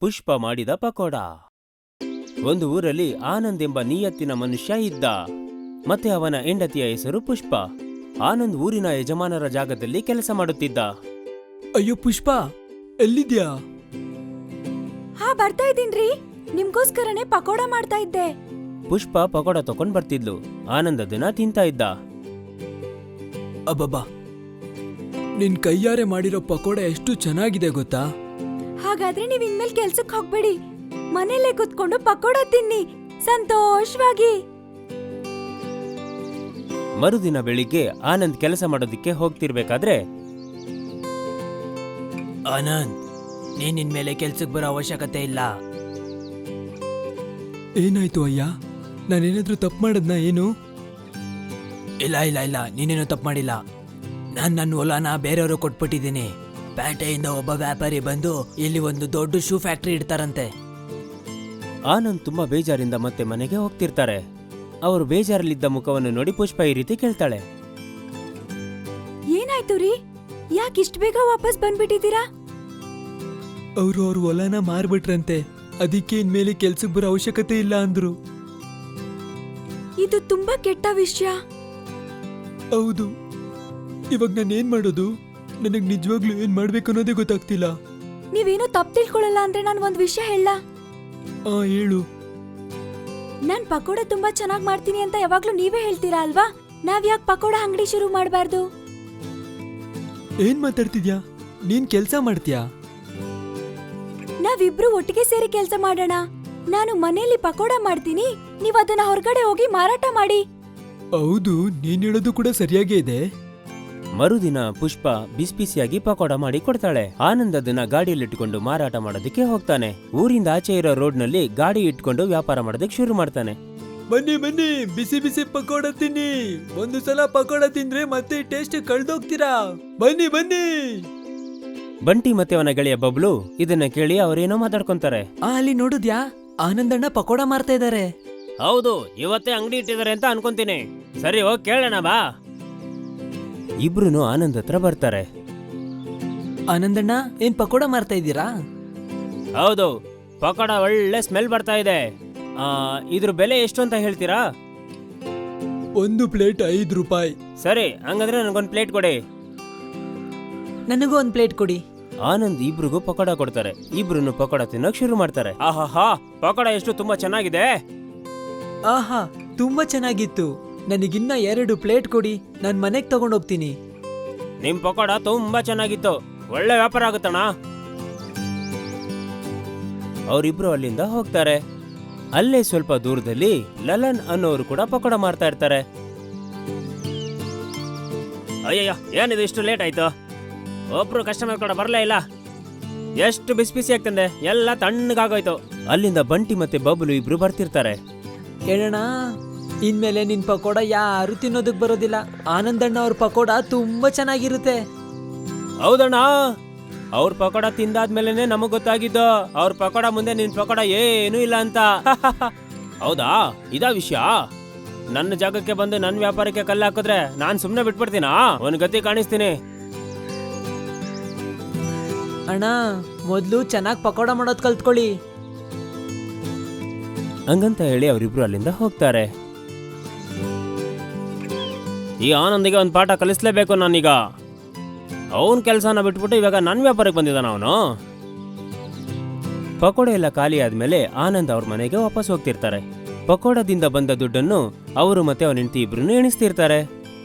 ಪುಷ್ಪ ಮಾಡಿದ ಪಕೋಡ. ಒಂದು ಊರಲ್ಲಿ ಆನಂದ್ ಎಂಬ ನಿಯತ್ತಿನ ಮನುಷ್ಯ ಇದ್ದ. ಮತ್ತೆ ಅವನ ಹೆಂಡತಿಯ ಹೆಸರು ಪುಷ್ಪ. ಆನಂದ್ ಊರಿನ ಯಜಮಾನರ ಜಾಗದಲ್ಲಿ ಕೆಲಸ ಮಾಡುತ್ತಿದ್ದ. ಅಯ್ಯೋ ಪುಷ್ಪ, ಎಲ್ಲಿದ್ಯಾ? ಹಾ, ಬರ್ತಾ ಇದ್ದೀನ್ರಿ. ನಿಮ್ಗೋಸ್ಕರನೇ ಪಕೋಡ ಮಾಡ್ತಾ ಇದ್ದೆ. ಪುಷ್ಪ ಪಕೋಡ ತಕೊಂಡ್ ಬರ್ತಿದ್ಲು. ಆನಂದ್ ಅದನ್ನ ತಿಂತಾ ಇದ್ದ. ಅಬ್ಬಬ್ಬಾ, ನಿನ್ ಕೈಯಾರೆ ಮಾಡಿರೋ ಪಕೋಡ ಎಷ್ಟು ಚೆನ್ನಾಗಿದೆ ಗೊತ್ತಾ? ಹಾಗಾದ್ರೆ ನೀವ್ ಇನ್ಮೇಲೆ ಕೆಲ್ಸಕ್ ಹೋಗ್ಬೇಡಿ, ಮನೇಲೆ ಕುತ್ಕೊಂಡು ಪಕೋಡ ತಿನ್ನಿ ಸಂತೋಷವಾಗಿ. ಮರುದಿನ ಬೆಳಿಗ್ಗೆ ಆನಂದ್ ಕೆಲಸ ಮಾಡೋದಿಕ್ಕೆ ಹೋಗ್ತಿರ್ಬೇಕಾದ್ರೆ, ಆನಂದ್, ನೀನ್ ಇನ್ಮೇಲೆ ಕೆಲ್ಸಕ್ಕೆ ಬರೋ ಅವಶ್ಯಕತೆ ಇಲ್ಲ. ಏನಾಯ್ತು ಅಯ್ಯ? ನಾನೇನಾದ್ರೂ ತಪ್ಪು ಮಾಡದ್ನ ಏನು? ಇಲ್ಲ ಇಲ್ಲ ಇಲ್ಲ, ನೀನೇನು ತಪ್ಪು ಮಾಡಿಲ್ಲ. ನನ್ನ ಹೊಲನ ಬೇರೆಯವರು ಕೊಟ್ಬಿಟ್ಟಿದ್ದೀನಿ. ಪೇಟೆಯಿಂದ ಒಬ್ಬ ವ್ಯಾಪಾರಿ ಬಂದು ಇಲ್ಲಿ ಒಂದು ದೊಡ್ಡ ಶೂ ಫ್ಯಾಕ್ಟರಿ ಇಡ್ತಾರಂತೆ. ಆನಂದ್ ತುಂಬಾ ಬೇಜಾರಿಂದ ಮತ್ತೆ ಮನೆಗೆ ಹೋಗ್ತಿರ್ತಾರೆ. ಅವರು ಬೇಜಾರಲ್ಲಿದ್ದ ಮುಖವನ್ನು ನೋಡಿ ಪುಷ್ಪ ಈ ರೀತಿ ಕೇಳ್ತಾಳೆ. ಏನಾಯ್ತು ರೀ? ಯಾಕಿಷ್ಟು ಬೇಗ ವಾಪಸ್ ಬಂದ್ಬಿಟ್ಟಿದ್ದೀರಾ? ಅವ್ರು ಅವ್ರ ಹೊಲನ ಮಾರ್ಬಿಟ್ರಂತೆ, ಅದಕ್ಕೆ ಇನ್ಮೇಲೆ ಕೆಲ್ಸಕ್ಕೆ ಬರೋ ಅವಶ್ಯಕತೆ ಇಲ್ಲ ಅಂದ್ರು. ಇದು ತುಂಬಾ ಕೆಟ್ಟ ವಿಷಯ. ಹೌದು, ಇವಾಗ ನಾನೇನ್ ಮಾಡೋದು? ನನಗ್ ನಿಜವಾಗ್ಲೂ ಏನ್ ಮಾಡ್ಬೇಕು ಅನ್ನೋದೇ ಗೊತ್ತಾಗ್ತಿಲ್ಲ. ನೀವೇನು ತಪ್ಪು ತಿಳ್ಕೊಳ್ಳಲ್ಲ ಅಂದ್ರೆ ನಾನು ಒಂದ್ ವಿಷಯ ಹೇಳ. ಹೇಳು. ನಾನ್ ಪಕೋಡ ತುಂಬಾ ಚೆನ್ನಾಗ್ ಮಾಡ್ತೀನಿ ಅಂತ ಯಾವಾಗ್ಲೂ ನೀವೇ ಹೇಳ್ತೀರಾ ಅಲ್ವಾ? ನಾವ್ ಯಾಕೆ ಪಕೋಡ ಅಂಗಡಿ ಶುರು ಮಾಡ್ಬಾರ್ದು? ಏನ್ ಮಾತಾಡ್ತಿದ್ಯಾ? ನೀನ್ ಕೆಲ್ಸ ಮಾಡ್ತೀಯಾ? ನಾವಿಬ್ರು ಒಟ್ಟಿಗೆ ಸೇರಿ ಕೆಲ್ಸ ಮಾಡೋಣ. ನಾನು ಮನೆಯಲ್ಲಿ ಪಕೋಡ ಮಾಡ್ತೀನಿ, ನೀವ್ ಅದನ್ನ ಹೊರಗಡೆ ಹೋಗಿ ಮಾರಾಟ ಮಾಡಿ. ಹೌದು, ನೀನ್ ಹೇಳೋದು ಕೂಡ ಸರಿಯಾಗೇ ಇದೆ. ಮರುದಿನ ಪುಷ್ಪ ಬಿಸಿಯಾಗಿ ಪಕೋಡ ಮಾಡಿ ಕೊಡ್ತಾಳೆ. ಆನಂದ್ ಅದನ್ನ ಗಾಡಿಯಲ್ಲಿಟ್ಕೊಂಡು ಮಾರಾಟ ಮಾಡೋದಕ್ಕೆ ಹೋಗ್ತಾನೆ. ಊರಿಂದ ಆಚೆ ಇರೋ ರೋಡ್ನಲ್ಲಿ ಗಾಡಿ ಇಟ್ಕೊಂಡು ವ್ಯಾಪಾರ ಮಾಡೋದಕ್ಕೆ ಶುರು ಮಾಡ್ತಾನೆ. ಬನ್ನಿ ಬನ್ನಿ, ಬಿಸಿ ಬಿಸಿ ಪಕೋಡ ತಿನ್ನಿ. ಒಂದು ಸಲ ಪಕೋಡ ತಿಂದ್ರೆ ಮತ್ತೆ ಟೇಸ್ಟ್ ಕಳ್ದೋಗ್ತೀರಾ. ಬನ್ನಿ ಬನ್ನಿ. ಬಂಟಿ ಮತ್ತೆ ಅವನ ಗೆಳೆಯ ಬಬ್ಲು ಇದನ್ನ ಕೇಳಿ ಅವರೇನೋ ಮಾತಾಡ್ಕೊಂತಾರೆ. ಅಲ್ಲಿ ನೋಡುದ್ಯಾ, ಆನಂದಣ್ಣ ಪಕೋಡ ಮಾರ್ತಾ ಇದಾರೆ. ಹೌದು, ಇವತ್ತೇ ಅಂಗಡಿ ಇಟ್ಟಿದ್ದಾರೆ ಅಂತ ಅನ್ಕೊಂತೀನಿ. ಸರಿ, ಹೋಗಿ ಕೇಳೋಣ ಬಾ. ಇಬ್ರು ಆನಂದ್ ಹತ್ರ ಬರ್ತಾರೆ. ಆನಂದಣ್ಣ, ಏನ್ ಪಕೋಡ ಮಾರ್ತಾ ಇದ್ದೀರಾ? ಹೌದು, ಪಕೋಡ ಒಳ್ಳೆ ಸ್ಮೆಲ್ ಬರ್ತಾ ಇದೆ. ಇದ್ರ ಬೆಲೆ ಎಷ್ಟು ಅಂತ ಹೇಳ್ತೀರಾ? ಒಂದು ಪ್ಲೇಟ್ 5 ರೂಪಾಯಿ. ಸರಿ, ಹಂಗಂದ್ರೆ ನನಗೊಂದು ಪ್ಲೇಟ್ ಕೊಡಿ. ನನಗೂ ಒಂದ್ ಪ್ಲೇಟ್ ಕೊಡಿ. ಆನಂದ್ ಇಬ್ರಿಗೂ ಪಕೋಡ ಕೊಡ್ತಾರೆ. ಇಬ್ರು ಪಕೋಡ ತಿನ್ನೋಕ್ ಶುರು ಮಾಡ್ತಾರೆ. ಆಹಾ, ಪಕೋಡ ಎಷ್ಟು ತುಂಬಾ ಚೆನ್ನಾಗಿದೆ. ಆಹಾ, ತುಂಬಾ ಚೆನ್ನಾಗಿತ್ತು. ನನಗಿನ್ನ 2 ಪ್ಲೇಟ್ ಕೊಡಿ, ನಾನ್ ಮನೆಗ್ ತಗೊಂಡೋಗ್ತೀನಿ. ನಿಮ್ ಪಕೋಡ ತುಂಬಾ ಚೆನ್ನಾಗಿತ್ತು, ಒಳ್ಳೆ ವ್ಯಾಪಾರ ಆಗುತ್ತಣ್ಣ. ಅವರಿಬ್ರು ಅಲ್ಲಿಂದ ಹೋಗ್ತಾರೆ. ಅಲ್ಲೇ ಸ್ವಲ್ಪ ದೂರದಲ್ಲಿ ಲಲನ್ ಅನ್ನೋರು ಕೂಡ ಪಕೋಡ ಮಾರ್ತಾ ಇರ್ತಾರೆ. ಅಯ್ಯಯ್ಯ, ಏನಿದು ಇಷ್ಟು ಲೇಟ್ ಆಯ್ತು? ಒಬ್ರು ಕಸ್ಟಮರ್ ಕೂಡ ಬರಲೇ ಇಲ್ಲ. ಎಷ್ಟು ಬಿಸಿ ಆಗ್ತಂದೆ, ಎಲ್ಲ ತಣ್ಣಗಾಗೋಯ್ತು. ಅಲ್ಲಿಂದ ಬಂಟಿ ಮತ್ತೆ ಬಬ್ಲು ಇಬ್ರು ಬರ್ತಿರ್ತಾರೆ. ಹೇಳೋಣ, ಇನ್ಮೇಲೆ ನಿನ್ ಪಕೋಡ ಯಾರು ತಿನ್ನೋದಕ್ ಬರೋದಿಲ್ಲ. ಆನಂದಣ್ಣ ಅವ್ರ ಪಕೋಡ ತುಂಬಾ ಚೆನ್ನಾಗಿರುತ್ತೆ. ಹೌದಣ್ಣ, ಅವ್ರ ಪಕೋಡ ತಿಂದಾದ್ಮೇಲೆ ನಮಗ್ ಗೊತ್ತಾಗಿದ್ದು ಅವ್ರ ಪಕೋಡ ಮುಂದೆ ನಿನ್ ಪಕೋಡ ಏನೂ ಇಲ್ಲ ಅಂತ. ಹೌದಾ, ಇದಾ ವಿಷಯ? ನನ್ನ ಜಾಗಕ್ಕೆ ಬಂದು ನನ್ನ ವ್ಯಾಪಾರಕ್ಕೆ ಕಲ್ಲು ಹಾಕಿದ್ರೆ ನಾನ್ ಸುಮ್ನೆ ಬಿಟ್ಬಿಡ್ತೀನಾ? ಒಂದ್ ಗತಿ ಕಾಣಿಸ್ತೀನಿ. ಅಣ್ಣ, ಮೊದ್ಲು ಚೆನ್ನಾಗ್ ಪಕೋಡ ಮಾಡೋದ್ ಕಲ್ತ್ಕೊಳ್ಳಿ. ಹಂಗಂತ ಹೇಳಿ ಅವರಿಬ್ರು ಅಲ್ಲಿಂದ ಹೋಗ್ತಾರೆ. ಈ ಆನಂದಿಗೆ ಒಂದು ಪಾಠ ಕಲಿಸ್ಲೇಬೇಕು ನಾನೀಗ. ಅವನ್ ಕೆಲಸನ ಬಿಟ್ಬಿಟ್ಟು ಇವಾಗ ನನ್ನ ವ್ಯಾಪಾರಕ್ಕೆ ಬಂದಿದ್ದಾನ ಅವನು. ಪಕೋಡ ಎಲ್ಲ ಖಾಲಿ ಆದ್ಮೇಲೆ ಆನಂದ್ ಅವ್ರ ಮನೆಗೆ ವಾಪಸ್ ಹೋಗ್ತಿರ್ತಾರೆ. ಪಕೋಡದಿಂದ ಬಂದ ದುಡ್ಡನ್ನು ಅವರು ಮತ್ತೆ ಅವನ ಹೆಂಡತಿ ಇಬ್ರು ಎಣಿಸ್ತಿರ್ತಾರೆ.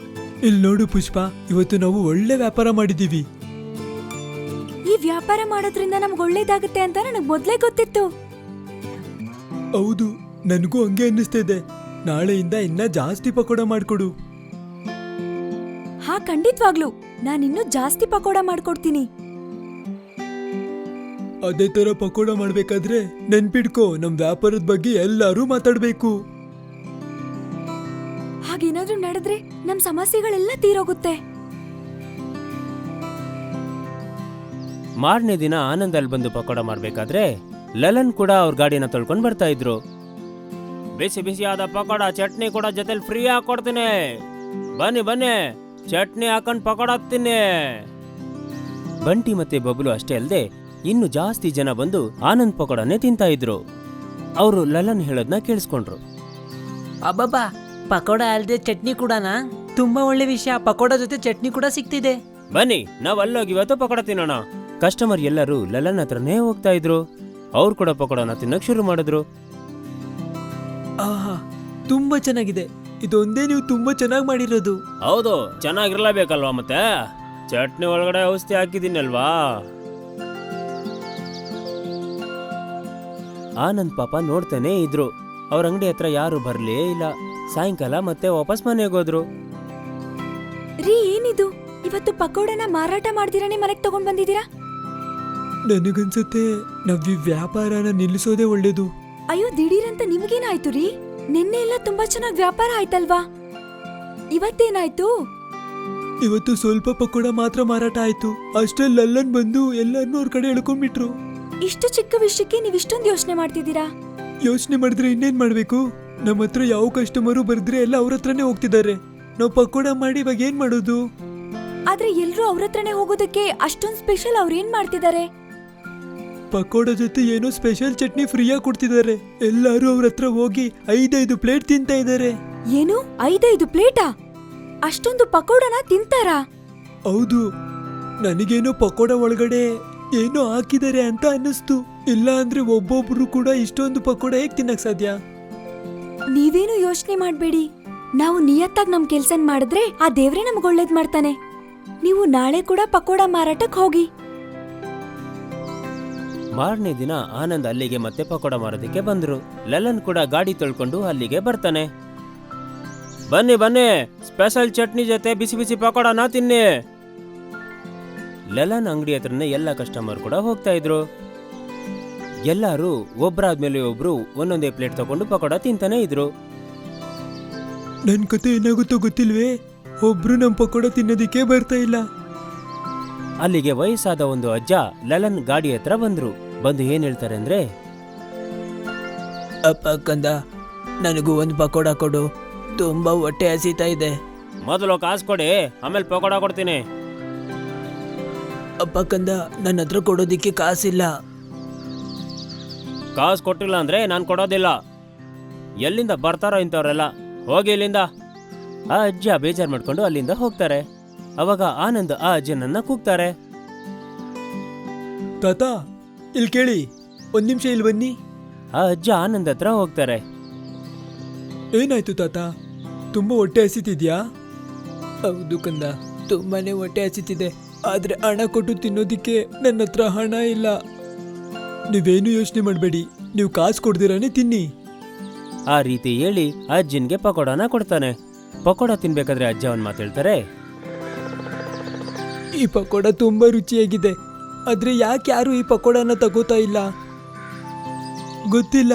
ಇಲ್ಲಿ ನೋಡು ಪುಷ್ಪ, ಇವತ್ತು ನಾವು ಒಳ್ಳೆ ವ್ಯಾಪಾರ ಮಾಡಿದೀವಿ. ಈ ವ್ಯಾಪಾರ ಮಾಡೋದ್ರಿಂದ ನಮ್ಗೆ ಒಳ್ಳೇದಾಗುತ್ತೆ ಅಂತ ನನಗ್ ಮೊದ್ಲೇ ಗೊತ್ತಿತ್ತು. ಹೌದು, ನನಗೂ ಹಂಗೆ ಅನ್ನಿಸ್ತಿದೆ. ನಾಳೆಯಿಂದ ಇನ್ನ ಜಾಸ್ತಿ ಪಕೋಡ ಮಾಡ್ಕೊಡು. ಹಾ, ಖಂಡಿತವಾಗ್ಲು ನಾನಿನ್ನೂ ಜಾಸ್ತಿ ಪಕೋಡ ಮಾಡ್ಕೊಡ್ತೀನಿ. ಅದೇ ತರ ಪಕೋಡ ಮಾಡ್ಬೇಕಾದ್ರೆ ನೆನ್ಪಿಡ್ಕೋ, ನಮ್ ವ್ಯಾಪಾರದ ಬಗ್ಗೆ ಎಲ್ಲರೂ ಮಾತಾಡ್ಬೇಕು. ಹಾಗೇನಾದ್ರೂ ನಡೆದ್ರೆ ನಮ್ ಸಮಸ್ಯೆಗಳೆಲ್ಲ ತೀರೋಗುತ್ತೆ. ಮಾರನೇ ದಿನ ಆನಂದ್ ಅಲ್ಲಿ ಬಂದು ಪಕೋಡ ಮಾಡ್ಬೇಕಾದ್ರೆ ಲಲನ್ ಕೂಡ ಅವ್ರ ಗಾಡಿನ ತೊಳ್ಕೊಂಡ್ ಬರ್ತಾ ಇದ್ರು. ಬಿಸಿ ಬಿಸಿಯಾದ ಪಕೋಡ, ಚಟ್ನಿ ಕೂಡ ಜೊತೆಲಿ ಫ್ರೀ ಆಗಿ ಕೊಡ್ತೀನಿ, ಬನ್ನಿ ಬನ್ನಿ, ಚಟ್ನಿ ಹಾಕೊಂಡ್ ಪಕೋಡ ತಿನ್ನಿ. ಬಂಟಿ ಮತ್ತೆ ಬಬ್ಲು ಅಷ್ಟೇ ಅಲ್ಲದೆ ಇನ್ನು ಜಾಸ್ತಿ ಜನ ಬಂದು ಆನಂದ್ ಪಕೋಡನೇ ತಿಂತಾ ಇದ್ರು. ಅವರು ಲಲನ್ ಹೇಳೋದ್ನ ಕೇಳಿಸ್ಕೊಂಡ್ರು. ಅಬ್ಬಬ್ಬಾ, ಪಕೋಡ ಅಲ್ದೆ ಚಟ್ನಿ ಕೂಡನಾ? ತುಂಬಾ ಒಳ್ಳೆ ವಿಷಯ. ಪಕೋಡ ಜೊತೆ ಚಟ್ನಿ ಕೂಡ ಸಿಗ್ತಿದೆ. ಬನ್ನಿ, ನಾವ್ ಅಲ್ಲೋಗಿ ಇವತ್ತು ಪಕೋಡ ತಿನ್ನೋಣ. ಕಸ್ಟಮರ್ ಎಲ್ಲರೂ ಲಲನ್ ಹತ್ರನೇ ಹೋಗ್ತಾ ಇದ್ರು. ಅವ್ರು ಕೂಡ ಪಕೋಡನ ತಿನ್ನಕ್ ಶುರು ಮಾಡಿದ್ರು. ಆಹಾ, ತುಂಬಾ ಚೆನ್ನಾಗಿದೆ. ಇದೊಂದೇ ನೀವು ತುಂಬಾ ಚೆನ್ನಾಗಿ ಮಾಡಿರೋದು. ಹೌದು, ಚೆನ್ನಾಗಿರ್ಲೇಬೇಕಲ್ವಾ, ಮತ್ತೆ ಚಟ್ನಿ ಒಳಗಡೆ ಔಷಧಿ ಹಾಕಿದೀನಲ್ವಾ. ಆನಂದ್ ಪಾಪ ನೋಡ್ತಾನೆ ಇದ್ರು. ಅವ್ರ ಅಂಗಡಿ ಹತ್ರ ಯಾರು ಬರ್ಲೇ ಇಲ್ಲ. ಸಾಯಂಕಾಲ ಮತ್ತೆ ವಾಪಸ್ ಮನೆಗೆ ಹೋದ್ರು. ರೀ, ಏನಿದು? ಇವತ್ತು ಪಕೋಡನ ಮಾರಾಟ ಮಾಡ್ದಿರಾನೆ ಮನೆಗ್ ತಗೊಂಡ್ ಬಂದಿದ್ದೀರಾ? ನನಗನ್ಸುತ್ತೆ ನಾವ್ ಈ ವ್ಯಾಪಾರನ ನಿಲ್ಲಿಸೋದೇ ಒಳ್ಳೇದು. ಅಯ್ಯೋ, ದಿಢೀರಂತ ನಿಮಗೇನಾಯ್ತು ರೀ? ನಿನ್ನೆ ಎಲ್ಲ ತುಂಬಾ ಚೆನ್ನಾಗಿ ವ್ಯಾಪಾರ ಆಯ್ತಲ್ವಾ? ಇವತ್ತೇನಾಯ್ತು? ಇವತ್ತು ಸ್ವಲ್ಪ ಪಕೋಡ ಮಾತ್ರ ಮಾರಾಟ ಆಯ್ತು. ಅಷ್ಟ್ರಲ್ಲಿ ಲಲ್ಲನ್ ಬಂದು ಎಲ್ಲರನ್ನೂ ಅವ್ರ ಕಡೆ ಎಳ್ಕೊಂಡ್ಬಿಟ್ರು. ಇಷ್ಟು ಚಿಕ್ಕ ವಿಷಯಕ್ಕೆ ನೀವ್ ಇಷ್ಟೊಂದು ಯೋಚನೆ ಮಾಡ್ತಿದ್ದೀರಾ? ಯೋಚನೆ ಮಾಡಿದ್ರೆ ಇನ್ನೇನ್ ಮಾಡ್ಬೇಕು? ನಮ್ಮ ಹತ್ರ ಯಾವ ಕಸ್ಟಮರು ಬರ್ದ್ರೆ ಎಲ್ಲ ಅವ್ರ ಹತ್ರನೇ ಹೋಗ್ತಿದ್ದಾರೆ. ನಾವು ಪಕೋಡ ಮಾಡಿ ಇವಾಗ ಏನ್ ಮಾಡೋದು? ಆದ್ರೆ ಎಲ್ರೂ ಅವ್ರ ಹತ್ರನೇ ಹೋಗೋದಕ್ಕೆ ಅಷ್ಟೊಂದ್ ಸ್ಪೆಷಲ್ ಅವ್ರೇನ್ ಮಾಡ್ತಿದ್ದಾರೆ? ಪಕೋಡ ಜೊತೆ ಏನೋ ಸ್ಪೆಷಲ್ ಚಟ್ನಿ ಫ್ರೀಯಾಗಿ ಕೊಡ್ತಿದ್ದಾರೆ. ಎಲ್ಲರೂ ಅವ್ರ ಹತ್ರ ಹೋಗಿ 5 ಪ್ಲೇಟ್ ತಿಂತಾ ಇದ್ದಾರೆ. ಏನು, 5 ಪ್ಲೇಟಾ? ಅಷ್ಟೊಂದು ಪಕೋಡನ ತಿಂತಾರಾ? ಹೌದು, ನನಗೇನೋ ಪಕೋಡ ಒಳಗಡೆ ಏನೋ ಹಾಕಿದ್ದಾರೆ ಅಂತ ಅನ್ನಿಸ್ತು. ಇಲ್ಲ ಅಂದ್ರೆ ಒಬ್ಬೊಬ್ರು ಕೂಡ ಇಷ್ಟೊಂದು ಪಕೋಡ ಹೇಗ್ ತಿನ್ನಕ್ ಸಾಧ್ಯ? ನೀವೇನು ಯೋಚನೆ ಮಾಡ್ಬೇಡಿ. ನಾವು ನಿಯತ್ತಾಗಿ ನಮ್ ಕೆಲ್ಸನ್ ಮಾಡಿದ್ರೆ ಆ ದೇವ್ರೇ ನಮ್ಗ್ ಒಳ್ಳೇದ್ ಮಾಡ್ತಾನೆ. ನೀವು ನಾಳೆ ಕೂಡ ಪಕೋಡ ಮಾರಾಟಕ್ ಹೋಗಿ. ಮಾರನೇ ದಿನ ಆನಂದ್ ಅಲ್ಲಿಗೆ ಮತ್ತೆ ಪಕೋಡ ಮಾರೋದಕ್ಕೆ ಬಂದ್ರು. ಲಲನ್ ಕೂಡ ಗಾಡಿ ತೊಳ್ಕೊಂಡು ಅಲ್ಲಿಗೆ ಬರ್ತಾನೆ. ಬನ್ನಿ ಬನ್ನಿ, ಸ್ಪೆಷಲ್ ಚಟ್ನಿ ಜೊತೆ ಬಿಸಿ ಬಿಸಿ ಪಕೋಡನ ತಿನ್ನಿ. ಲಲನ್ ಅಂಗಡಿ ಹತ್ರನೇ ಎಲ್ಲ ಕಸ್ಟಮರ್ ಕೂಡ ಹೋಗ್ತಾ ಇದ್ರು. ಎಲ್ಲರೂ ಒಬ್ರಾದ್ಮೇಲೆ ಒಬ್ರು ಒಂದೊಂದೇ ಪ್ಲೇಟ್ ತಗೊಂಡು ಪಕೋಡ ತಿಂತಾನೆ ಇದ್ರು. ನನ್ ಕತೆ ಏನಾಗುತ್ತೋ ಗೊತ್ತಿಲ್ವೇ? ಒಬ್ರು ನಮ್ ಪಕೋಡ ತಿನ್ನೋದಿಕ್ಕೆ ಬರ್ತಾ ಇಲ್ಲ. ಅಲ್ಲಿಗೆ ವಯಸ್ಸಾದ ಒಂದು ಅಜ್ಜ ಲಲನ್ ಗಾಡಿ ಹತ್ರ ಬಂದ್ರು. ಬಂದು ಏನ್ ಹೇಳ್ತಾರೆ ಅಂದ್ರೆ, ಅಪ್ಪ ಕಂದ, ನನಗೂ ಒಂದು ಪಕೋಡ ಕೊಡು. ತುಂಬಾ ಹೊಟ್ಟೆ ಹಸಿತಾ ಇದೆ. ಮೊದಲು ಕಾಸು ಕೊಡಿ, ಆಮೇಲೆ ಪಕೋಡ ಕೊಡ್ತೀನಿ. ಅಪ್ಪ ಕಂದ, ನನ್ನ ಹತ್ರ ಕೊಡೋದಿಕ್ಕೆ ಕಾಸಿಲ್ಲ. ಕಾಸು ಕೊಟ್ಟಿಲ್ಲ ಅಂದ್ರೆ ನಾನು ಕೊಡೋದಿಲ್ಲ. ಎಲ್ಲಿಂದ ಬರ್ತಾರೋ ಇಂಥವ್ರೆಲ್ಲ, ಹೋಗಿ ಇಲ್ಲಿಂದ. ಆ ಅಜ್ಜ ಬೇಜಾರ್ ಮಾಡ್ಕೊಂಡು ಅಲ್ಲಿಂದ ಹೋಗ್ತಾರೆ. ಅವಾಗ ಆನಂದ್ ಆ ಅಜ್ಜನನ್ನ ಕೂಗ್ತಾರೆ. ತಾತ, ಇಲ್ಲಿ ಕೇಳಿ, 1 ನಿಮಿಷ ಇಲ್ಲಿ ಬನ್ನಿ. ಆ ಅಜ್ಜ ಆನಂದ್ ಹತ್ರ ಹೋಗ್ತಾರೆ. ಏನಾಯ್ತು ತಾತ? ತುಂಬಾ ಹೊಟ್ಟೆ ಹಸಿತಿದ್ಯಾ? ಹೌದು ಕಂದ, ತುಂಬಾನೇ ಹೊಟ್ಟೆ ಹಸಿತಿದೆ. ಆದ್ರೆ ಹಣ ಕೊಟ್ಟು ತಿನ್ನೋದಿಕ್ಕೆ ನನ್ನ ಹತ್ರ ಹಣ ಇಲ್ಲ. ನೀವೇನು ಯೋಚನೆ ಮಾಡಬೇಡಿ, ನೀವು ಕಾಸು ಕೊಡ್ದಿರಾನೆ ತಿನ್ನಿ. ಆ ರೀತಿ ಹೇಳಿ ಆ ಅಜ್ಜನ್ಗೆ ಪಕೋಡನ ಕೊಡ್ತಾನೆ. ಪಕೋಡ ತಿನ್ಬೇಕಾದ್ರೆ ಅಜ್ಜ ಅವನ್ ಮಾತಾಡ್ತಾರೆ. ಈ ಪಕೋಡ ತುಂಬಾ ರುಚಿಯಾಗಿದೆ, ಆದ್ರೆ ಯಾಕೆ ಯಾರು ಈ ಪಕೋಡನ ತಗೋತಾ ಇಲ್ಲ? ಗೊತ್ತಿಲ್ಲ,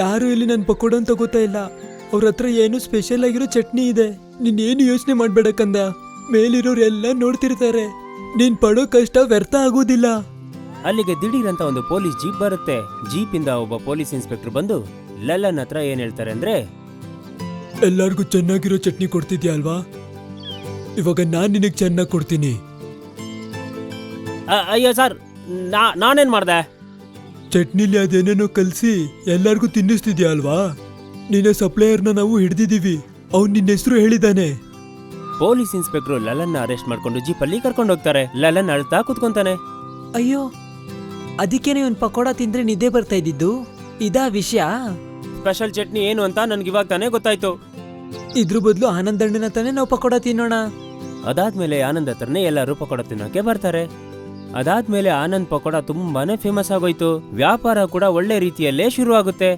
ಯಾರು ಇಲ್ಲಿ ನನ್ನ ಪಕೋಡನ ತಗೋತಾ ಇಲ್ಲ. ಅವ್ರ ಹತ್ರ ಏನು ಸ್ಪೆಷಲ್ ಆಗಿರೋ ಚಟ್ನಿ ಇದೆ. ನೀನೇನು ಯೋಚನೆ ಮಾಡ್ಬೇಡ ಕಂದ, ಮೇಲಿರೋರು ಎಲ್ಲ ನೋಡ್ತಿರ್ತಾರೆ. ನೀನ್ ಪಡೋ ಕಷ್ಟ ವ್ಯರ್ಥ ಆಗೋದಿಲ್ಲ. ಅಲ್ಲಿಗೆ ದಿಢೀರಂತ ಒಂದು ಪೊಲೀಸ್ ಜೀಪ್ ಬರುತ್ತೆ. ಜೀಪಿಂದ ಒಬ್ಬ ಪೊಲೀಸ್ ಇನ್ಸ್ಪೆಕ್ಟರ್ ಬಂದು ಲಲ್ಲನ್ ಹತ್ರ ಏನ್ ಹೇಳ್ತಾರೆ ಅಂದ್ರೆ, ಎಲ್ಲಾರ್ಗೂ ಚೆನ್ನಾಗಿರೋ ಚಟ್ನಿ ಕೊಡ್ತಿದ್ಯಾ ಅಲ್ವಾ? ಇವಾಗ ನಾನ್ ನಿನಗ್ ಚೆನ್ನಾಗಿ ಕೊಡ್ತೀನಿ. ಅಯ್ಯೋ ಸರ್, ನಾನೇನ್ ಮಾಡ್ದೆ? ಚಟ್ನಿಲಿ ಅದೇನೇನೋ ಕಲ್ಸಿ ಎಲ್ಲಾರ್ಗೂ ತಿನ್ನಿಸ್ತಿದ್ಯಾ ಅಲ್ವಾ? ನಿನ್ನ ಸಪ್ಲೈಯರ್ನ ನಾವು ಹಿಡ್ದಿದೀವಿ. ಅವ್ನು ನಿನ್ನ ಹೆಸರು ಹೇಳಿದಾನೆ. ಪೊಲೀಸ್ ಇನ್ಸ್ಪೆಕ್ಟರ್ ಲಲನ್ನ ಅರೆಸ್ಟ್ ಮಾಡ್ಕೊಂಡು ಜೀಪಲ್ಲಿ ಕರ್ಕೊಂಡು ಹೋಗ್ತಾರೆ. ಲಲನ್ ಅಳ್ತಾ ಕೂತ್ಕೊಂತಾನೆ. ಅಯ್ಯೋ, ಅದಕ್ಕೇನೆ ಒಂದು ಪಕೋಡ ತಿಂದ್ರೆ ನಿದ್ದೆ ಬರ್ತಾ ಇದ್ದಿದ್ದು? ಇದಾ ವಿಷಯ? ಸ್ಪೆಷಲ್ ಚಟ್ನಿ ಏನು ಅಂತ ನನ್ಗೆ ಇವಾಗ ತಾನೇ ಗೊತ್ತಾಯ್ತು. ಇದ್ರ ಬದಲು ಆನಂದಣ್ಣನ ತಾನೇ ನಾವು ಪಕೋಡ ತಿನ್ನೋಣ. ಅದಾದ್ಮೇಲೆ ಆನಂದ್ ಹತ್ರನೇ ಎಲ್ಲರೂ ಪಕೋಡ ತಿನ್ನೋಕೆ ಬರ್ತಾರೆ. ಅದಾದ್ಮೇಲೆ ಆನಂದ್ ಪಕೋಡ ತುಂಬಾನೇ ಫೇಮಸ್ ಆಗೋಯ್ತು. ವ್ಯಾಪಾರ ಕೂಡ ಒಳ್ಳೆ ರೀತಿಯಲ್ಲೇ ಶುರು ಆಗುತ್ತೆ.